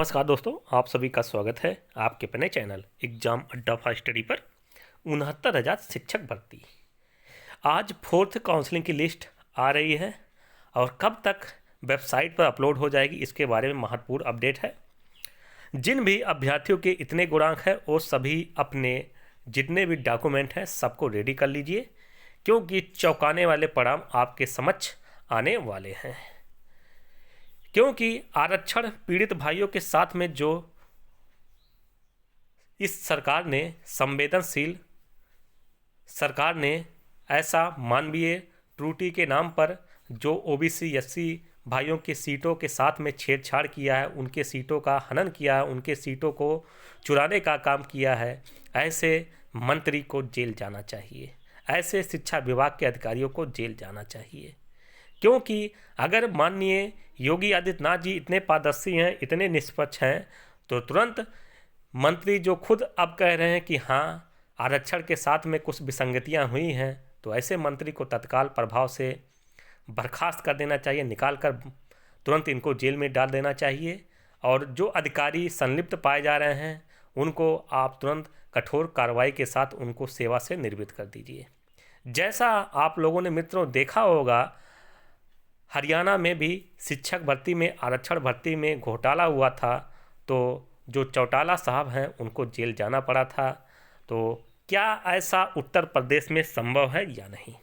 नमस्कार दोस्तों, आप सभी का स्वागत है आपके अपने चैनल एग्जाम अड्डा फास्ट स्टडी पर। 69,000 शिक्षक भर्ती आज फोर्थ काउंसलिंग की लिस्ट आ रही है और कब तक वेबसाइट पर अपलोड हो जाएगी इसके बारे में महत्वपूर्ण अपडेट है। जिन भी अभ्यर्थियों के इतने गुणांक हैं वो सभी अपने जितने भी डॉक्यूमेंट हैं सबको रेडी कर लीजिए, क्योंकि चौंकाने वाले परिणाम आपके समक्ष आने वाले हैं। क्योंकि आरक्षण पीड़ित भाइयों के साथ में जो इस सरकार ने संवेदनशील सरकार ने ऐसा मानवीय त्रुटि के नाम पर जो ओबीसी एससी भाइयों की सीटों के साथ में छेड़छाड़ किया है, उनके सीटों का हनन किया है, उनके सीटों को चुराने का काम किया है, ऐसे मंत्री को जेल जाना चाहिए। ऐसे शिक्षा विभाग के अधिकारियों को जेल जाना चाहिए। क्योंकि अगर माननीय योगी आदित्यनाथ जी इतने पारदर्शी हैं, इतने निष्पक्ष हैं, तो तुरंत मंत्री जो खुद अब कह रहे हैं कि हाँ आरक्षण के साथ में कुछ विसंगतियां हुई हैं, तो ऐसे मंत्री को तत्काल प्रभाव से बर्खास्त कर देना चाहिए, निकाल कर तुरंत इनको जेल में डाल देना चाहिए। और जो अधिकारी संलिप्त पाए जा रहे हैं उनको आप तुरंत कठोर कार्रवाई के साथ उनको सेवा से निर्वित कर दीजिए। जैसा आप लोगों ने मित्रों देखा होगा, हरियाणा में भी शिक्षक भर्ती में आरक्षण भर्ती में घोटाला हुआ था, तो जो चौटाला साहब हैं उनको जेल जाना पड़ा था। तो क्या ऐसा उत्तर प्रदेश में संभव है या नहीं?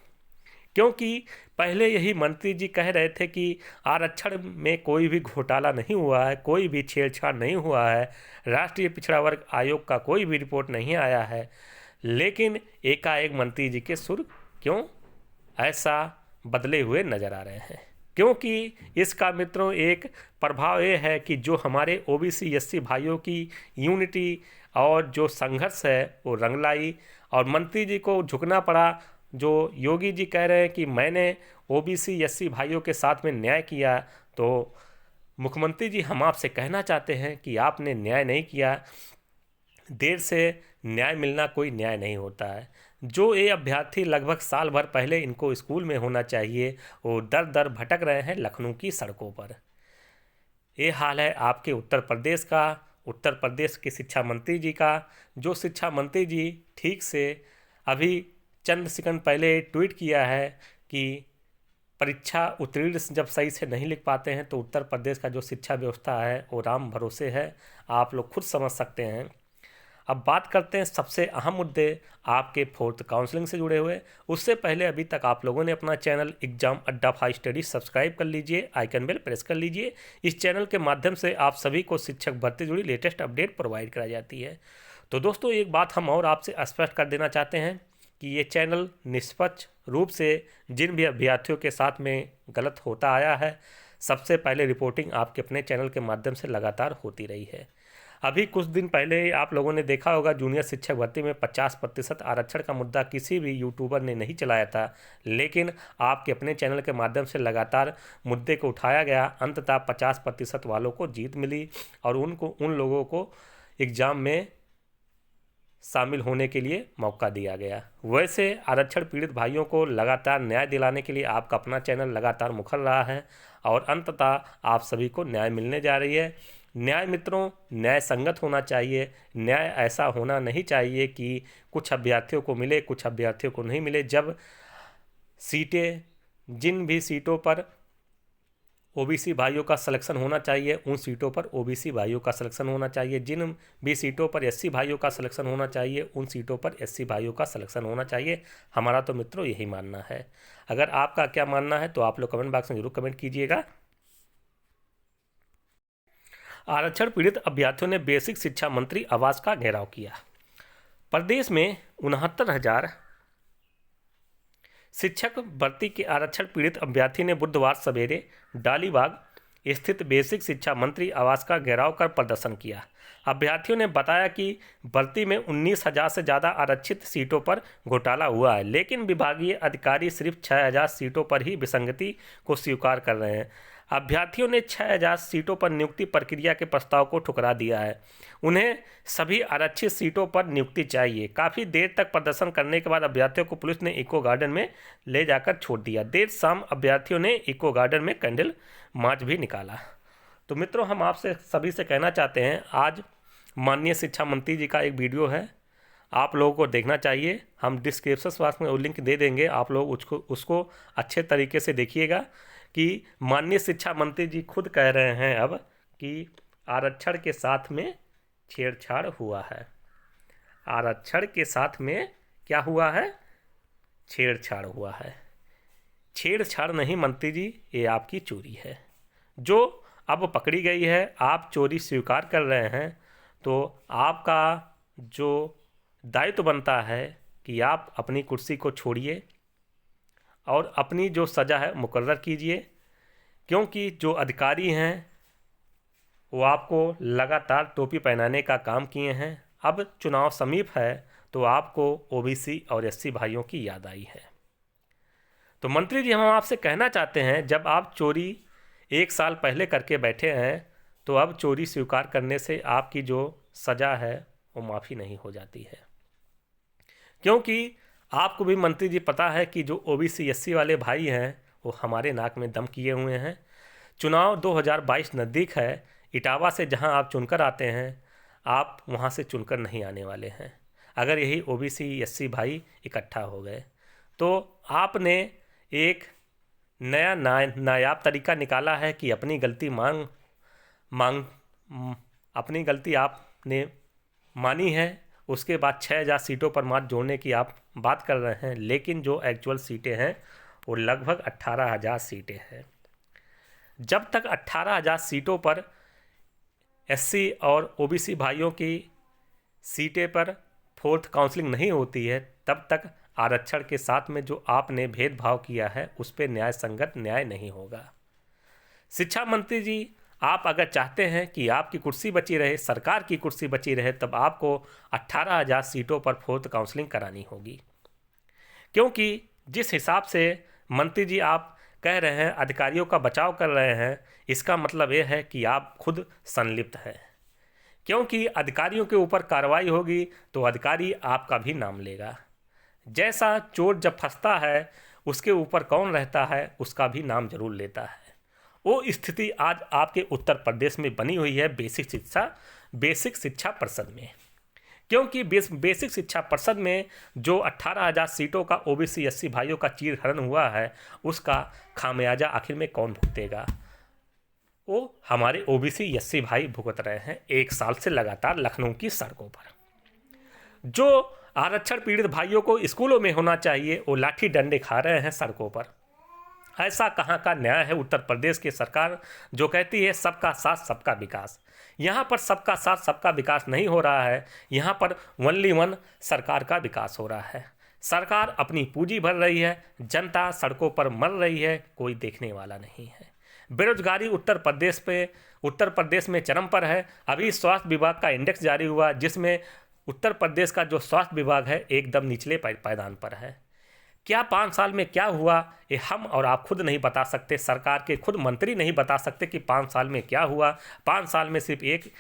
क्योंकि पहले यही मंत्री जी कह रहे थे कि आरक्षण में कोई भी घोटाला नहीं हुआ है, कोई भी छेड़छाड़ नहीं हुआ है, राष्ट्रीय पिछड़ा वर्ग आयोग का कोई भी रिपोर्ट नहीं आया है। लेकिन एकाएक मंत्री जी के सुर क्यों ऐसा बदले हुए नजर आ रहे हैं? क्योंकि इसका मित्रों एक प्रभाव ये है कि जो हमारे ओबीसी एससी भाइयों की यूनिटी और जो संघर्ष है वो रंग लाई, और मंत्री जी को झुकना पड़ा। जो योगी जी कह रहे हैं कि मैंने ओबीसी एससी भाइयों के साथ में न्याय किया, तो मुख्यमंत्री जी हम आपसे कहना चाहते हैं कि आपने न्याय नहीं किया। देर से न्याय मिलना कोई न्याय नहीं होता है। जो ये अभ्यर्थी लगभग साल भर पहले इनको स्कूल में होना चाहिए, वो दर दर भटक रहे हैं लखनऊ की सड़कों पर। ये हाल है आपके उत्तर प्रदेश का, उत्तर प्रदेश के शिक्षा मंत्री जी का। जो शिक्षा मंत्री जी ठीक से अभी चंद सेकंड पहले ट्वीट किया है कि परीक्षा उत्तीर्ण जब सही से नहीं लिख पाते हैं तो उत्तर प्रदेश का जो शिक्षा व्यवस्था है वो राम भरोसे है। आप लोग खुद समझ सकते हैं। अब बात करते हैं सबसे अहम मुद्दे आपके फोर्थ काउंसलिंग से जुड़े हुए। उससे पहले अभी तक आप लोगों ने अपना चैनल एग्जाम अड्डा फास्ट स्टडी सब्सक्राइब कर लीजिए, आइकन बेल प्रेस कर लीजिए। इस चैनल के माध्यम से आप सभी को शिक्षक भर्ती जुड़ी लेटेस्ट अपडेट प्रोवाइड कराई जाती है। तो दोस्तों एक बात हम और आपसे स्पष्ट कर देना चाहते हैं कि ये चैनल निष्पक्ष रूप से जिन भी अभ्यर्थियों के साथ में गलत होता आया है, सबसे पहले रिपोर्टिंग आपके अपने चैनल के माध्यम से लगातार होती रही है। अभी कुछ दिन पहले आप लोगों ने देखा होगा जूनियर शिक्षक भर्ती में 50% आरक्षण का मुद्दा किसी भी यूट्यूबर ने नहीं चलाया था, लेकिन आपके अपने चैनल के माध्यम से लगातार मुद्दे को उठाया गया। अंततः 50% वालों को जीत मिली और उन लोगों को एग्ज़ाम में शामिल होने के लिए मौका दिया गया। वैसे आरक्षण पीड़ित भाइयों को लगातार न्याय दिलाने के लिए आपका अपना चैनल लगातार मुखर रहा है और अंततः आप सभी को न्याय मिलने जा रही है। न्याय मित्रों न्याय संगत होना चाहिए। न्याय ऐसा होना नहीं चाहिए कि कुछ अभ्यर्थियों को मिले, कुछ अभ्यर्थियों को नहीं मिले। जब सीटें जिन भी सीटों पर ओबीसी भाइयों का सिलेक्शन होना चाहिए उन सीटों पर ओबीसी भाइयों का सिलेक्शन होना चाहिए। जिन भी सीटों पर एससी भाइयों का सिलेक्शन होना चाहिए उन सीटों पर एससी भाइयों का सिलेक्शन होना चाहिए। हमारा तो मित्रों यही मानना है। अगर आपका क्या मानना है तो आप लोग कमेंट बॉक्स में जरूर कमेंट कीजिएगा। आरक्षण पीड़ित अभ्यर्थियों ने बेसिक शिक्षा मंत्री आवास का घेराव किया। प्रदेश में 69,000 शिक्षक भर्ती के आरक्षण पीड़ित अभ्यर्थी ने बुधवार सवेरे डालीबाग स्थित बेसिक शिक्षा मंत्री आवास का घेराव कर प्रदर्शन किया। अभ्यर्थियों ने बताया कि भर्ती में 19,000 से ज़्यादा आरक्षित सीटों पर घोटाला हुआ है, लेकिन विभागीय अधिकारी सिर्फ 6,000 सीटों पर ही विसंगति को स्वीकार कर रहे हैं। अभ्यर्थियों ने 6,000 सीटों पर नियुक्ति प्रक्रिया के प्रस्ताव को ठुकरा दिया है। उन्हें सभी आरक्षित सीटों पर नियुक्ति चाहिए। काफ़ी देर तक प्रदर्शन करने के बाद अभ्यर्थियों को पुलिस ने इको गार्डन में ले जाकर छोड़ दिया। देर शाम अभ्यर्थियों ने इको गार्डन में कैंडल मार्च भी निकाला। तो मित्रों, हम आपसे सभी से कहना चाहते हैं, आज माननीय शिक्षा मंत्री जी का एक वीडियो है, आप लोगों को देखना चाहिए। हम डिस्क्रिप्शन बॉक्स में वो लिंक दे देंगे, आप लोग उसको अच्छे तरीके से देखिएगा कि माननीय शिक्षा मंत्री जी खुद कह रहे हैं अब कि आरक्षण के साथ में छेड़छाड़ हुआ है। आरक्षण के साथ में क्या हुआ है? छेड़छाड़ हुआ है। छेड़छाड़ नहीं मंत्री जी, ये आपकी चोरी है जो अब पकड़ी गई है। आप चोरी स्वीकार कर रहे हैं, तो आपका जो दायित्व बनता है कि आप अपनी कुर्सी को छोड़िए और अपनी जो सज़ा है मुकर्रर कीजिए, क्योंकि जो अधिकारी हैं वो आपको लगातार टोपी पहनाने का काम किए हैं। अब चुनाव समीप है तो आपको ओबीसी और एससी भाइयों की याद आई है। तो मंत्री जी, हम आपसे कहना चाहते हैं, जब आप चोरी 1 साल पहले करके बैठे हैं तो अब चोरी स्वीकार करने से आपकी जो सज़ा है वो माफ़ी नहीं हो जाती है, क्योंकि आपको भी मंत्री जी पता है कि जो ओबीसी एससी वाले भाई हैं वो हमारे नाक में दम किए हुए हैं। चुनाव 2022 नज़दीक है। इटावा से जहां आप चुनकर आते हैं, आप वहां से चुनकर नहीं आने वाले हैं। अगर यही ओबीसी एससी भाई इकट्ठा हो गए तो आपने एक नया नायाब तरीका निकाला है कि अपनी गलती अपनी गलती आपने मानी है। उसके बाद 6000 सीटों पर मात जोड़ने की आप बात कर रहे हैं, लेकिन जो एक्चुअल सीटें हैं वो लगभग 18,000 सीटें हैं। जब तक 18,000 सीटों पर एससी और ओबीसी भाइयों की सीटें पर फोर्थ काउंसलिंग नहीं होती है, तब तक आरक्षण के साथ में जो आपने भेदभाव किया है उस पर न्याय संगत न्याय नहीं होगा। शिक्षा मंत्री जी, आप अगर चाहते हैं कि आपकी कुर्सी बची रहे, सरकार की कुर्सी बची रहे, तब आपको 18,000 सीटों पर फोर्थ काउंसलिंग करानी होगी, क्योंकि जिस हिसाब से मंत्री जी आप कह रहे हैं अधिकारियों का बचाव कर रहे हैं, इसका मतलब यह है कि आप खुद संलिप्त हैं, क्योंकि अधिकारियों के ऊपर कार्रवाई होगी तो अधिकारी आपका भी नाम लेगा। जैसा चोर जब फंसता है उसके ऊपर कौन रहता है, उसका भी नाम जरूर लेता है। वो स्थिति आज आपके उत्तर प्रदेश में बनी हुई है बेसिक शिक्षा परिषद में, क्योंकि बेसिक शिक्षा परिषद में जो 18,000 सीटों का ओबीसी एससी भाइयों का चीरहरण हुआ है, उसका खामियाजा आखिर में कौन भुगतेगा? वो हमारे ओबीसी एससी भाई भुगत रहे हैं 1 साल से लगातार लखनऊ की सड़कों पर। जो आरक्षण पीड़ित भाइयों को स्कूलों में होना चाहिए, वो लाठी डंडे खा रहे हैं सड़कों पर। ऐसा कहाँ का न्याय है उत्तर प्रदेश की सरकार जो कहती है सबका साथ सबका विकास? यहाँ पर सबका साथ सबका विकास नहीं हो रहा है, यहाँ पर ओनली वन सरकार का विकास हो रहा है। सरकार अपनी पूंजी भर रही है, जनता सड़कों पर मर रही है, कोई देखने वाला नहीं है। बेरोजगारी उत्तर प्रदेश में चरम पर है। अभी स्वास्थ्य विभाग का इंडेक्स जारी हुआ, जिसमें उत्तर प्रदेश का जो स्वास्थ्य विभाग है एकदम निचले पायदान पर है। क्या 5 साल में क्या हुआ ये हम और आप खुद नहीं बता सकते, सरकार के खुद मंत्री नहीं बता सकते कि 5 साल में क्या हुआ। 5 साल में सिर्फ एक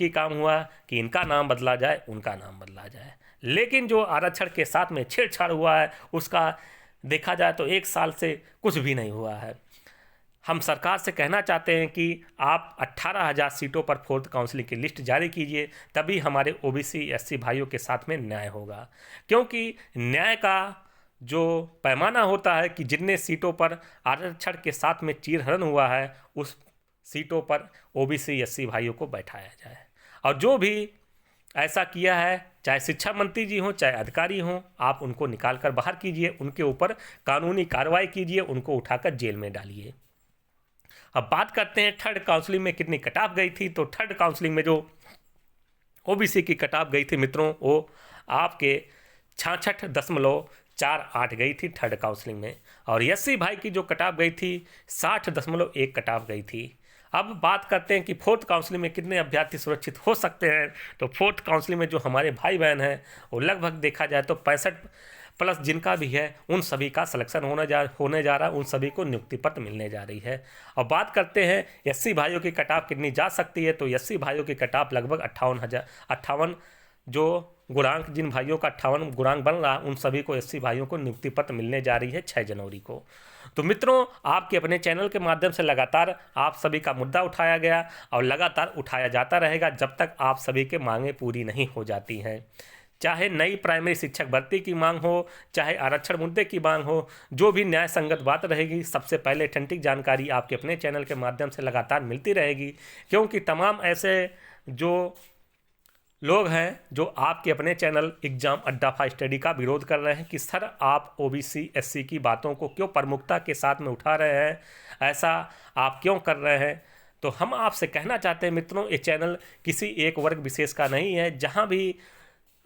ही काम हुआ कि इनका नाम बदला जाए, उनका नाम बदला जाए, लेकिन जो आरक्षण के साथ में छेड़छाड़ हुआ है उसका देखा जाए तो 1 साल से कुछ भी नहीं हुआ है। हम सरकार से कहना चाहते हैं कि आप 18,000 सीटों पर फोर्थ काउंसलिंग की लिस्ट जारी कीजिए, तभी हमारे ओबीसी एससी भाइयों के साथ में न्याय होगा। क्योंकि न्याय का जो पैमाना होता है कि जितने सीटों पर आरक्षण के साथ में चीरहरण हुआ है, उस सीटों पर ओबीसी एससी भाइयों को बैठाया जाए। और जो भी ऐसा किया है, चाहे शिक्षा मंत्री जी हों चाहे अधिकारी हों, आप उनको निकाल कर बाहर कीजिए, उनके ऊपर कानूनी कार्रवाई कीजिए, उनको उठाकर जेल में डालिए। अब बात करते हैं थर्ड काउंसलिंग में कितनी कट ऑफ गई थी। तो थर्ड काउंसलिंग में जो ओबीसी की कट ऑफ गई थी मित्रों, वो आपके 66.48 गई थी थर्ड काउंसलिंग में, और एससी भाई की जो कट ऑफ गई थी 60.1 कट ऑफ गई थी। अब बात करते हैं कि फोर्थ काउंसलिंग में कितने अभ्यर्थी सुरक्षित हो सकते हैं। तो फोर्थ काउंसलिंग में जो हमारे भाई बहन हैं वो लगभग देखा जाए तो 65+ जिनका भी है, उन सभी का सिलेक्शन होने जा रहा है, उन सभी को नियुक्ति पत्र मिलने जा रही है। और बात करते हैं एससी भाइयों की कट ऑफ कितनी जा सकती है। तो एससी भाइयों की कट ऑफ लगभग 58 जो गुणांक, जिन भाइयों का 58 गुणांक बन रहा, उन सभी को एससी भाइयों को नियुक्ति पत्र मिलने जा रही है 6 जनवरी को। तो मित्रों, आपके अपने चैनल के माध्यम से लगातार आप सभी का मुद्दा उठाया गया और लगातार उठाया जाता रहेगा जब तक आप सभी के मांगें पूरी नहीं हो जाती हैं। चाहे नई प्राइमरी शिक्षक भर्ती की मांग हो, चाहे आरक्षण मुद्दे की मांग हो, जो भी न्याय संगत बात रहेगी, सबसे पहले ऑथेंटिक जानकारी आपके अपने चैनल के माध्यम से लगातार मिलती रहेगी। क्योंकि तमाम ऐसे जो लोग हैं जो आपके अपने चैनल एग्जाम अड्डा फॉर स्टडी का विरोध कर रहे हैं कि सर आप ओबीसी एससी की बातों को क्यों प्रमुखता के साथ में उठा रहे हैं, ऐसा आप क्यों कर रहे हैं। तो हम आपसे कहना चाहते हैं मित्रों, ये चैनल किसी एक वर्ग विशेष का नहीं है। जहां भी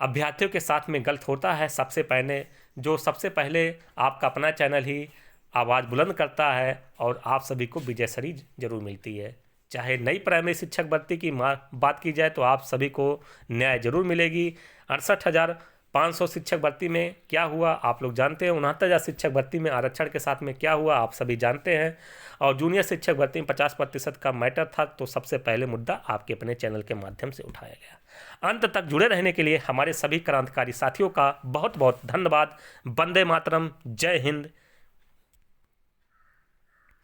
अभ्यर्थियों के साथ में गलत होता है, सबसे पहले आपका अपना चैनल ही आवाज़ बुलंद करता है और आप सभी को विजयश्री जरूर मिलती है। चाहे नई प्राइमरी शिक्षक भर्ती की बात की जाए तो आप सभी को न्याय जरूर मिलेगी। 68,500 शिक्षक भर्ती में क्या हुआ आप लोग जानते हैं। 69,000 शिक्षक भर्ती में आरक्षण के साथ में क्या हुआ आप सभी जानते हैं। और जूनियर शिक्षक भर्ती में 50% का मैटर था। तो सबसे पहले मुद्दा आपके अपने चैनल के माध्यम से उठाया गया। अंत तक जुड़े रहने के लिए हमारे सभी क्रांतिकारी साथियों का बहुत बहुत धन्यवाद। वंदे मातरम, जय हिंद,